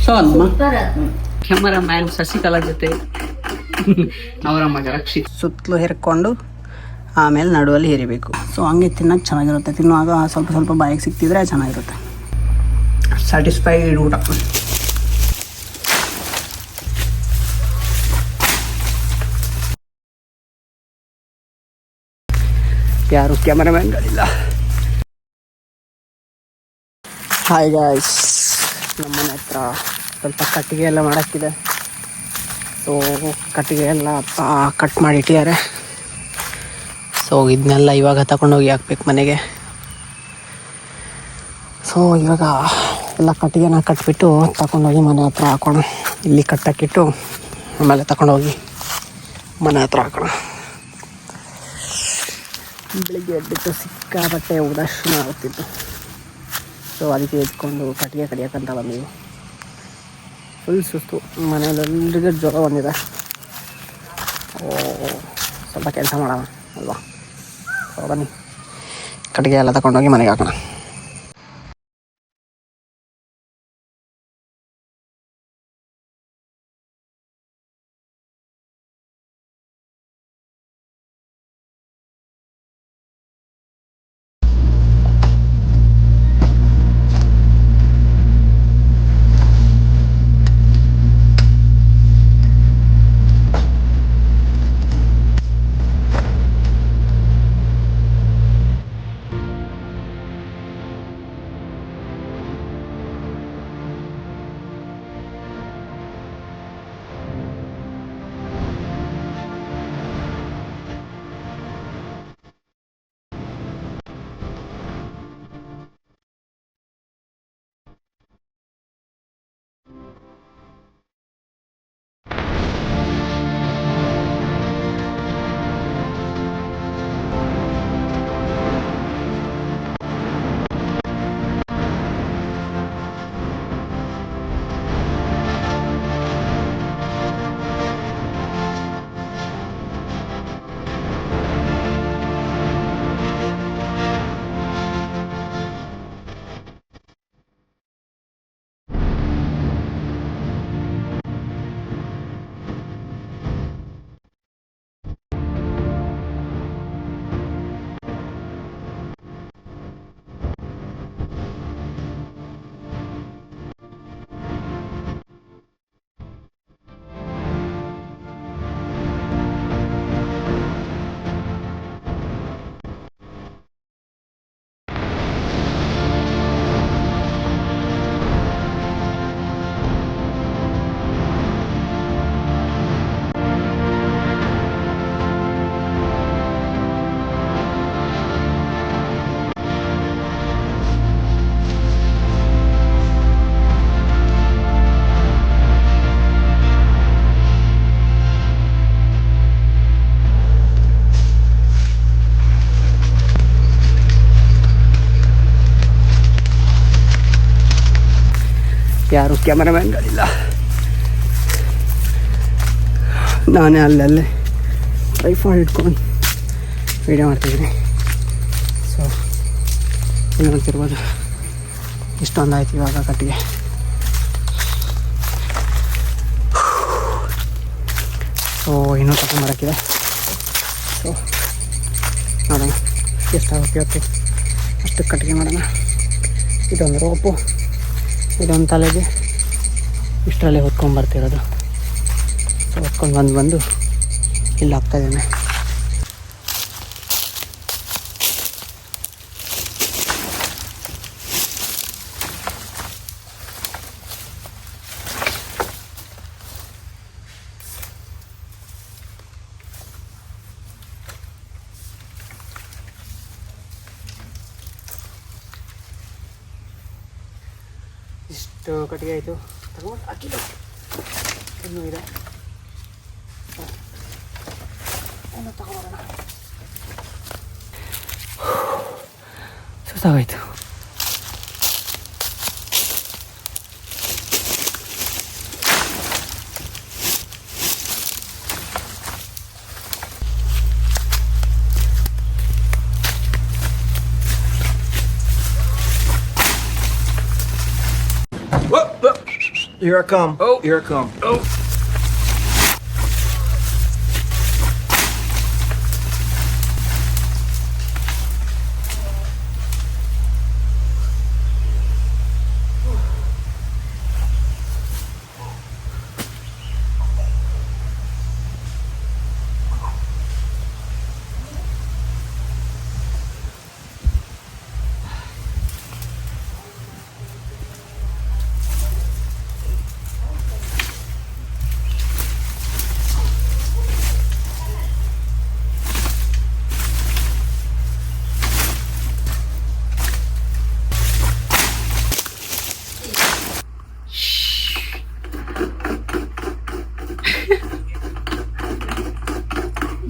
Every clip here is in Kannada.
ಕ್ಯಾಮರಾ ಮ್ಯಾನ್ ಶಶಿಕಲಾ ಜೊತೆ ಅವರ ಮಗ ರಕ್ಷಿತ್ ಸುತ್ತಲೂ ಹೆರ್ಕೊಂಡು ಆಮೇಲೆ ನಡುವಲ್ಲಿ ಹೇರಿಬೇಕು. ಸೊ ಹಂಗೆ ತಿನ್ನೋಕೆ ಚೆನ್ನಾಗಿರುತ್ತೆ. ತಿನ್ನುವಾಗ ಸ್ವಲ್ಪ ಸ್ವಲ್ಪ ಬಾಯಿಗೆ ಸಿಕ್ತಿದ್ರೆ ಚೆನ್ನಾಗಿರುತ್ತೆ. ಸ್ಯಾಟಿಸ್ಫೈಡ್ ಊಟ. ಯಾರು ಕ್ಯಾಮರಾಮ್ಯಾನ್ಗಳಿಲ್ಲ. ಹಾಯ್ ಗಾಯ್ಸ್, ನಮ್ಮನೆ ಹತ್ರ ಸ್ವಲ್ಪ ಕಟ್ಟಿಗೆ ಎಲ್ಲ ಮಾಡೋಕ್ಕಿದೆ. ಸೊ ಕಟ್ಟಿಗೆ ಎಲ್ಲ ಕಟ್ ಮಾಡಿಟ್ಟಿದ್ದಾರೆ. ಸೊ ಇದನ್ನೆಲ್ಲ ಇವಾಗ ತಗೊಂಡೋಗಿ ಹಾಕ್ಬೇಕು ಮನೆಗೆ. ಸೊ ಇವಾಗ ಎಲ್ಲ ಕಟ್ಟಿಗೆನ ಕಟ್ಬಿಟ್ಟು ತಗೊಂಡೋಗಿ ಮನೆ ಹತ್ರ ಹಾಕೋಣ. ಇಲ್ಲಿ ಕಟ್ಟಕ್ಕಿಟ್ಟು ಆಮೇಲೆ ತಗೊಂಡೋಗಿ ಮನೆ ಹತ್ರ ಹಾಕೋಣ. ಬೆಳಿಗ್ಗೆ ಎದ್ಬಿಟ್ಟು ಸಿಕ್ಕಾಬಟ್ಟೆ ಉದಾಸೀನ ಆಗುತ್ತಿತ್ತು. ಸೊ ಅದಕ್ಕೆ ಎದ್ಕೊಂಡು ಕಟ್ಟಿಗೆ ಕಡಿಯೋಕ್ಕಂತ ಬಂದೀವಿ. ಫುಲ್ ಸುಸ್ತು, ಮನೆಯಲ್ಲೆಲ್ಲರಿಗೆ ಜ್ವರ ಬಂದಿದೆ. ಸ್ವಲ್ಪ ಕೆಲಸ ಮಾಡೋಣ ಅಲ್ವಾ. ಸೊ ಬನ್ನಿ ಕಟ್ಟಿಗೆ ಎಲ್ಲ ತಗೊಂಡೋಗಿ ಮನೆಗೆ ಹಾಕೋಣ. ಯಾರು ಕ್ಯಾಮರಾಮ್ಯಾನ್ಗಳಿಲ್ಲ. ನಾನೇ ಅಲ್ಲಲ್ಲೇ ಟ್ರೈಪಾಡ್ ಇಟ್ಕೊಂಡು ವೀಡಿಯೋ ಮಾಡ್ತಿದ್ದೀನಿ. ಸೊ ಏನು ನೋಡ್ತಿರ್ಬೋದು, ಇಷ್ಟೊಂದು ಆಯ್ತು ಇವಾಗ ಕಟ್ಟಿಗೆ. ಸೊ ಇನ್ನೂ ತಗೊಂಡ್ಬರೋಕ್ಕಿದೆ. ಸೊ ನೋಡೋಣ ಎಷ್ಟಾಗುತ್ತೆ ಇವತ್ತು, ಅಷ್ಟು ಕಟ್ಟಿಗೆ ಮಾಡೋಣ. ಇದೊಂದು ರೋಪು, ಇದೊಂದು ತಲೆಗೆ, ಇಷ್ಟರಲ್ಲೇ ಹೊತ್ಕೊಂಡ್ಬರ್ತಿರೋದು. ಸೊ ಹೊತ್ಕೊಂಡು ಬಂದು ಇಲ್ಲಿ ಹಾಕ್ತಾಯಿದ್ದೇನೆ. ಇಷ್ಟು ಕಟ್ಟಿಗೆ ಆಯಿತು, ತಗೊಂಡು ಹಾಕಿದ್ದು ಇನ್ನೂ ಇದೆ. ಇನ್ನು ತಗೊಂಬರೋಣ. ಸುಸ್ತಾಗೋಯ್ತು. Here I come. Oh. Here I come. Oh.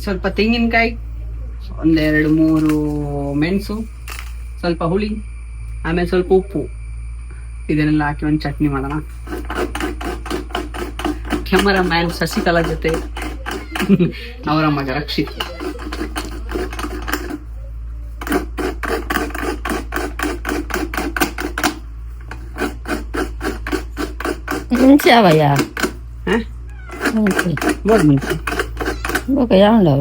ಸ್ವಲ್ಪ ತೆಂಗಿನಕಾಯಿ, ಒಂದೆರಡು ಮೂರು ಮೆಣಸು, ಸ್ವಲ್ಪ ಹುಳಿ, ಆಮೇಲೆ ಸ್ವಲ್ಪ ಉಪ್ಪು, ಇದನ್ನೆಲ್ಲ ಹಾಕಿ ಒಂದು ಚಟ್ನಿ ಮಾಡೋಣ. ಕ್ಯಾಮರಾ ಮ್ಯಾನ್ ಶಶಿಕಲಾ ಜೊತೆ ಅವರ ಮಗ Rakshit. Siapa ya? Hah? Mungkin. ಬೋಡ್ ಮೆಣಸು Bukan yang lo.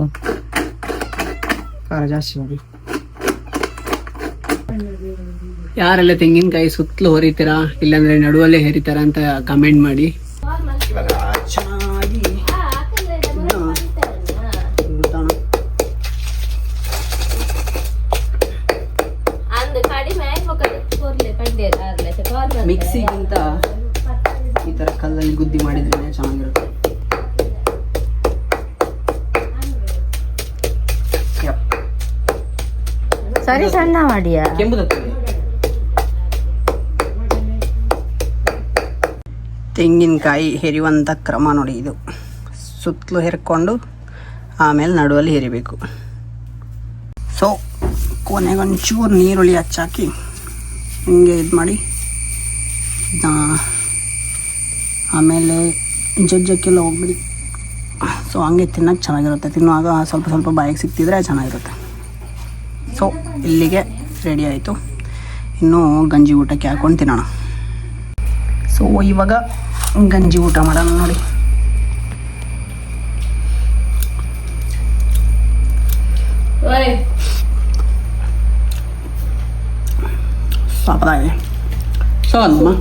ಖಾರ ಜಾಸ್ತಿ ಮಾಡಿ. ಯಾರೆಲ್ಲ ತೆಂಗಿನಕಾಯಿ ಸುತ್ತಲೂ ಹೊರಿತೀರಾ ಇಲ್ಲಾಂದ್ರೆ ನಡುವಲ್ಲೇ ಹೇರಿತಾರ ಅಂತ ಕಮೆಂಟ್ ಮಾಡಿ. ಇವಾಗ ಚೆನ್ನಾಗಿ ಮಿಕ್ಸಿಗಿಂತ ಈ ತರ ಕಲ್ಲಲ್ಲಿ ಗುದ್ದಿ ಮಾಡಿದ್ರೆ ಚೆನ್ನಾಗಿರುತ್ತೆ. Sorry sana Madia. ಕೆಂಪುದತ್ತದೆ. ತೆಂಗಿನಕಾಯಿ ಹೆರಿಯುವಂಥ ಕ್ರಮ ನೋಡಿ ಇದು. ಸುತ್ತಲೂ ಹೆರ್ಕೊಂಡು ಆಮೇಲೆ ನಡುವಲ್ಲಿ ಹೆರಿಬೇಕು. ಸೊ ಕೊನೆಗೊಂಚೂರು ನೀರುಳ್ಳಿ ಹಚ್ಚಾಕಿ ಹಿಂಗೆ ಇದು ಮಾಡಿ ಆಮೇಲೆ ಜಜ್ಜಕ್ಕೆಲ್ಲ ಹೋಗ್ಬಿಡಿ. ಸೊ ಹಂಗೆ ತಿನ್ನೋಕ್ಕೆ ಚೆನ್ನಾಗಿರುತ್ತೆ. ತಿನ್ನುವಾಗ ಸ್ವಲ್ಪ ಸ್ವಲ್ಪ ಬಾಯಿಗೆ ಸಿಕ್ತಿದ್ರೆ ಚೆನ್ನಾಗಿರುತ್ತೆ. ಸೊ ಇಲ್ಲಿಗೆ ರೆಡಿ ಆಯಿತು. ಇನ್ನೂ ಗಂಜಿ ಊಟಕ್ಕೆ ಹಾಕೊಂಡು ತಿನ್ನೋಣ. ಸೊ ಇವಾಗ ಗಂಜಿ ಊಟ ಮಾಡೋಣ ನೋಡಿ. ಸಾಕಾಗಿದೆ. ಸೊ ಅಮ್ಮ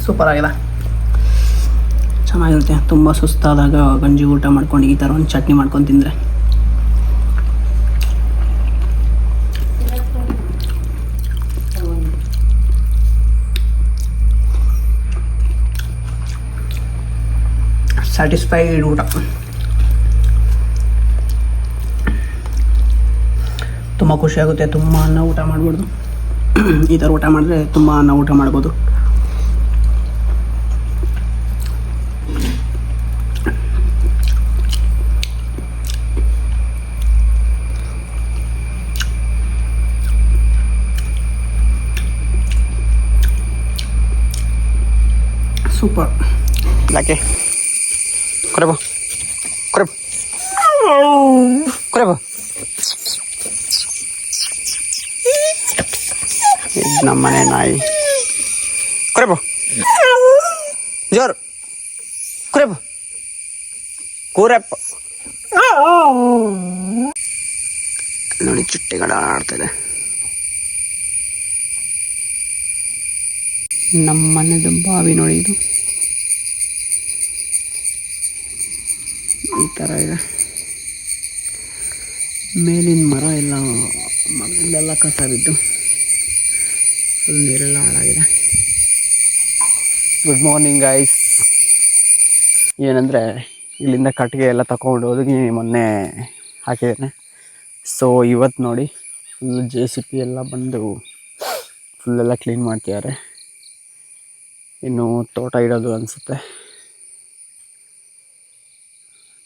ಸೂಪರ್ ಆಗಿದೆ, ಚೆನ್ನಾಗಿರುತ್ತೆ. ತುಂಬ ಸುಸ್ತಾದಾಗ ಗಂಜಿ ಊಟ ಮಾಡ್ಕೊಂಡು ಈ ಥರ ಒಂದು ಚಟ್ನಿ ಮಾಡ್ಕೊಂಡು ತಿಂದರೆ ಸ್ಯಾಟಿಸ್ಫೈಡ್ ಊಟ. ತುಂಬ ಖುಷಿಯಾಗುತ್ತೆ. ತುಂಬ ಅನ್ನ ಊಟ ಮಾಡ್ಬೋದು. ಈ ಥರ ಊಟ ಮಾಡಿದ್ರೆ ತುಂಬ ಅನ್ನ ಊಟ ಮಾಡ್ಬೋದು. ಸೂಪರ್. ಯಾಕೆ ಕೊರೆಬ ಕೊರೆಬ ಕೊರೆಬ ಇದು ನಮ್ಮನೆ ನಾಯಿ. ಕೊರೆಬ ಜೋರು ಕೊರೆಬ ಕೂರಪ್ಪ ನೋಡಿ ಚಿಟ್ಟೆಗಳ ಆಡ್ತಿದೆ. ನಮ್ಮನೆದು ಬಾವಿ ನೋಡಿ ಇದು ಈ ಥರ ಇದೆ. ಮೇಲಿನ ಮರ ಎಲ್ಲ ಮರದಲ್ಲೆಲ್ಲ ಕಸ ಬಿದ್ದು ಫುಲ್ ನೀರೆಲ್ಲ ಹಾಳಾಗಿದೆ. Good morning guys. ಏನಂದರೆ ಇಲ್ಲಿಂದ ಕಟ್ಟಿಗೆ ಎಲ್ಲ ತಗೊಂಡು ಹೋಗಿ ಮೊನ್ನೆ ಹಾಕಿದ್ದೇನೆ. ಸೊ ಇವತ್ತು ನೋಡಿ ಫುಲ್ JCB ಎಲ್ಲ ಬಂದು ಫುಲ್ಲೆಲ್ಲ ಕ್ಲೀನ್ ಮಾಡ್ತಿದ್ದಾರೆ. ಇನ್ನು ತೋಟ ಇಡೋದು ಅನಿಸುತ್ತೆ.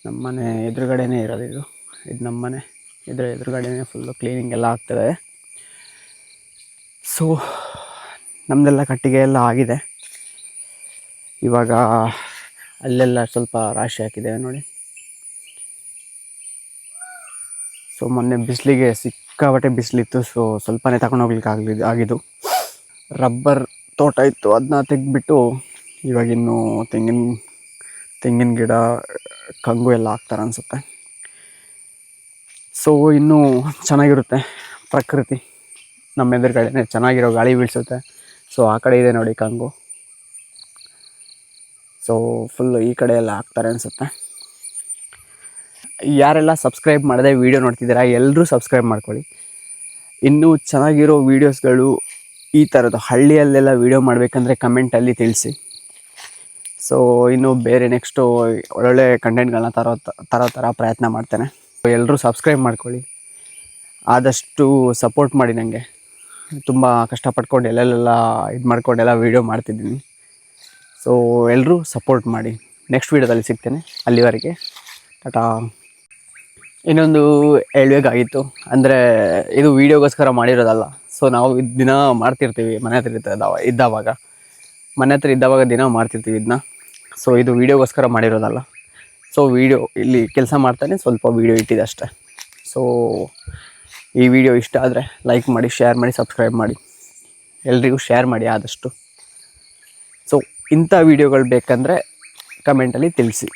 ನಮ್ಮನೆ ಎದುರುಗಡೆನೇ ಇರೋದು ಇದು. ಇದು ನಮ್ಮನೆ ಎದುರುಗಡೆನೇ ಫುಲ್ಲು ಕ್ಲೀನಿಂಗ್ ಎಲ್ಲ ಆಗ್ತದೆ. ಸೊ ನಮ್ಮದೆಲ್ಲ ಕಟ್ಟಿಗೆ ಎಲ್ಲ ಆಗಿದೆ. ಇವಾಗ ಅಲ್ಲೆಲ್ಲ ಸ್ವಲ್ಪ ರಾಶಿ ಹಾಕಿದ್ದೇವೆ ನೋಡಿ. ಸೊ ಮೊನ್ನೆ ಬಿಸಿಲಿಗೆ ಸಿಕ್ಕಾಪಟ್ಟೆ ಬಿಸಿಲಿತ್ತು. ಸೊ ಸ್ವಲ್ಪನೇ ತಗೊಂಡು ಹೋಗ್ಲಿಕ್ಕೆ ಆಗಿದ್ದು. ರಬ್ಬರ್ ತೋಟ ಇತ್ತು, ಅದನ್ನ ತೆಗೆದ್ಬಿಟ್ಟು ಇವಾಗಿನ್ನೂ ತೆಂಗಿನ ಗಿಡ ಕಂಗು ಎಲ್ಲ ಹಾಕ್ತಾರೆ ಅನಿಸುತ್ತೆ. ಸೊ ಇನ್ನೂ ಚೆನ್ನಾಗಿರುತ್ತೆ ಪ್ರಕೃತಿ, ನಮ್ಮ ಎದುರುಗಡೆನೇ ಚೆನ್ನಾಗಿರೋ ಗಾಳಿ ಬೀಳಿಸುತ್ತೆ. ಸೊ ಆ ಕಡೆ ಇದೆ ನೋಡಿ ಕಂಗು. ಸೊ ಫುಲ್ಲು ಈ ಕಡೆ ಎಲ್ಲ ಹಾಕ್ತಾರೆ ಅನಿಸುತ್ತೆ. ಯಾರೆಲ್ಲ ಸಬ್ಸ್ಕ್ರೈಬ್ ಮಾಡದೆ ವೀಡಿಯೋ ನೋಡ್ತಿದ್ದೀರಾ ಎಲ್ಲರೂ ಸಬ್ಸ್ಕ್ರೈಬ್ ಮಾಡ್ಕೊಳ್ಳಿ. ಇನ್ನೂ ಚೆನ್ನಾಗಿರೋ ವೀಡಿಯೋಸ್ಗಳು ಈ ಥರದ್ದು ಹಳ್ಳಿಯಲ್ಲೆಲ್ಲ ವೀಡಿಯೋ ಮಾಡಬೇಕಂದ್ರೆ ಕಮೆಂಟಲ್ಲಿ ತಿಳಿಸಿ. ಸೊ ಇನ್ನು ಬೇರೆ ನೆಕ್ಸ್ಟು ಒಳ್ಳೊಳ್ಳೆ ಕಂಟೆಂಟ್ಗಳನ್ನ ತರೋ ಥರ ಪ್ರಯತ್ನ ಮಾಡ್ತೇನೆ. ಎಲ್ಲರೂ ಸಬ್ಸ್ಕ್ರೈಬ್ ಮಾಡ್ಕೊಳ್ಳಿ, ಆದಷ್ಟು ಸಪೋರ್ಟ್ ಮಾಡಿ. ನನಗೆ ತುಂಬ ಕಷ್ಟಪಟ್ಕೊಂಡು ಎಲ್ಲೆಲ್ಲ ಇದು ಮಾಡ್ಕೊಂಡೆಲ್ಲ ವೀಡಿಯೋ ಮಾಡ್ತಿದ್ದೀನಿ. ಸೊ ಎಲ್ಲರೂ ಸಪೋರ್ಟ್ ಮಾಡಿ. ನೆಕ್ಸ್ಟ್ ವೀಡಿಯೋದಲ್ಲಿ ಸಿಗ್ತೇನೆ. ಅಲ್ಲಿವರೆಗೆ ಟಾಟಾ. ಇನ್ನೊಂದು ಹೇಳ್ಬೇಕಾಗಿತ್ತು ಅಂದರೆ, ಇದು ವೀಡಿಯೋಗೋಸ್ಕರ ಮಾಡಿರೋದಲ್ಲ. ಸೊ ನಾವು ದಿನ ಮಾಡ್ತಿರ್ತೀವಿ ಮನೆ ಹತ್ರ ಇದ್ದಾವಾಗ ದಿನ ಮಾಡ್ತಿರ್ತೀವಿ ಇದನ್ನ. ಸೊ ಇದು ವೀಡಿಯೋಗೋಸ್ಕರ ಮಾಡಿರೋದಲ್ಲ. ಸೊ ವೀಡಿಯೋ ಇಲ್ಲಿ ಕೆಲಸ ಮಾಡ್ತಾನೆ ಸ್ವಲ್ಪ ವೀಡಿಯೋ ಇಟ್ಟಿದೆ ಅಷ್ಟೇ. ಸೊ ಈ ವಿಡಿಯೋ ಇಷ್ಟ ಆದರೆ ಲೈಕ್ ಮಾಡಿ, ಶೇರ್ ಮಾಡಿ, ಸಬ್ಸ್ಕ್ರೈಬ್ ಮಾಡಿ, ಎಲ್ರಿಗೂ ಶೇರ್ ಮಾಡಿ ಆದಷ್ಟು. ಸೊ ಇಂಥ ವೀಡಿಯೋಗಳು ಬೇಕಂದರೆ ಕಮೆಂಟಲ್ಲಿ ತಿಳಿಸಿ.